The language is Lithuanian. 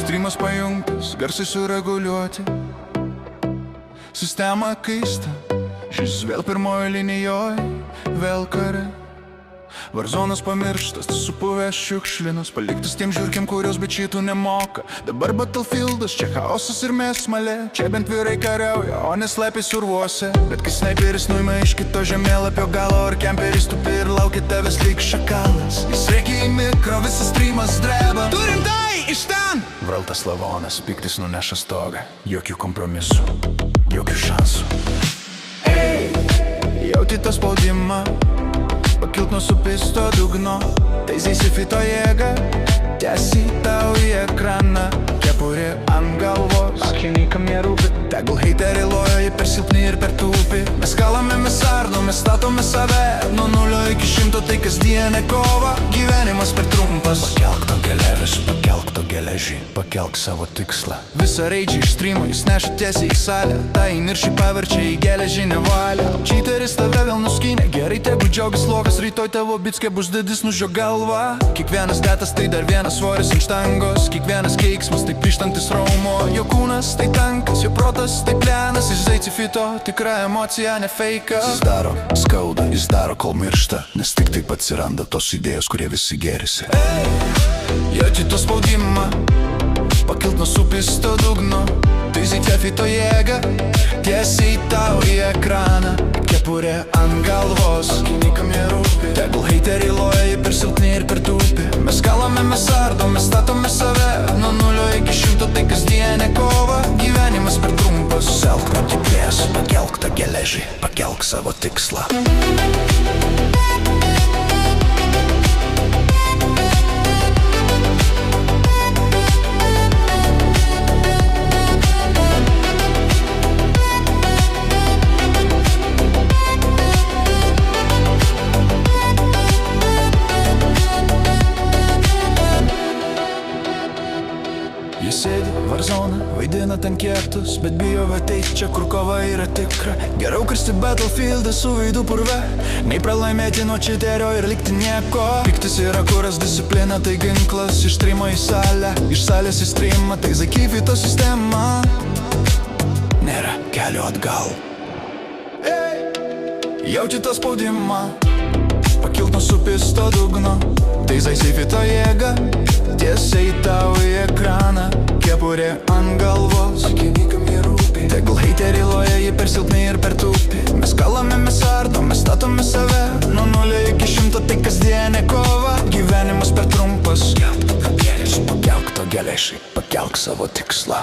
Streamas pajungtas, garsai sureguliuoti, sistema kaista, šis vėl pirmoji linijoje, vėl kare. Varzonas pamirštas, supuvęs šiukšlinas, paliktas tiem žiūrkim, kurios bičitų nemoka. Dabar Battlefieldas, čia chaosas ir mėsmalė, čia bent vyrai kariauja, o neslėpės urvuose. Bet kai snaiperis nuima iš kito žemėlapio galo, ar kemperis tupi ir laukia tavęs lyg šakalas. Jis reikia į mikro, visas streamas dreba. Turim tai iš ten! Vraltas lavonas, piktis nuneša stogą, jokių kompromisų, jokių šansų. Jauti tą spaudimą, pakilt nuo supisto dugno, taisysi fito jėgą, tiesi tau į ekraną, kepurė ant galvos, akiniai kam jie rūpi, tegul heiteriai loja, jie per silpni ir per tūpi. Mes kalame, mes ardome, statome save, nuo 0 iki 100 tai kasdienė kova, gyvenimas per trumpas. Pakelk to geležis, pakelk to geležį, pakelk savo tikslą. Visą reidžį iš streamo jis neša tiesiai į salę, tą įniršį paverčia į geležinę valią. Cheateris tave vėl nuskynė, gerai tegu džiaugis lokas, rytoj tavo bitskė bus didis nužio galva. Kiekvienas detas tai dar vienas svoris ant štangos, kiekvienas keiksmas tai prištantis raumo. Jo kūnas tai tankas, jo protas tai plenas, iš zaicifito tikra emocija, ne feikas. Jis daro skauda, jis daro kol miršta, nes tik taip atsiranda tos idėjos, kurie visi gerisi. Jauti to spaudimą, pakilt nuo supisto dugno, taisyti fito jėgą, tiesiai tau į ekraną, kepurė ant galvos, akiniai kam jie rūpi, tegul heiteriai loja, jie per silpni ir per tūpi. Mes kalame, mes ardome, statome save, nuo 0 iki 100 tai kasdienė kova, gyvenimas per trumpas. Selk nuo tiklės, pakelk tą geležį, pakelk savo tikslą. Jis sėdi Warzone, vaidina tankietus, bet bijo ateit čia, kur kova yra tikra. Geriau kristi Battlefieldą su veidu purve, nei pralaimėti nuo cheaterio ir likti nieko. Piktis yra kuras, disciplina tai ginklas, iš streamo į salę, iš salės į streamą, tai zakyfito sistema. Nėra kelio atgal. Jauti tą spaudimą, pakilt nuo supisto dugno, tai zaicifito jėga, tiesiai tau į ekraną, kepurė ant galvos, akiniai kam jie rūpi, tegul heiteriai loja, jie per silpni ir per tūpi. Mes kalame, mes ardome, statome save, nuo 0 iki 100 tai kasdienė kova, gyvenimas per trumpas. Pakelk to geležį, pakelk savo tikslą.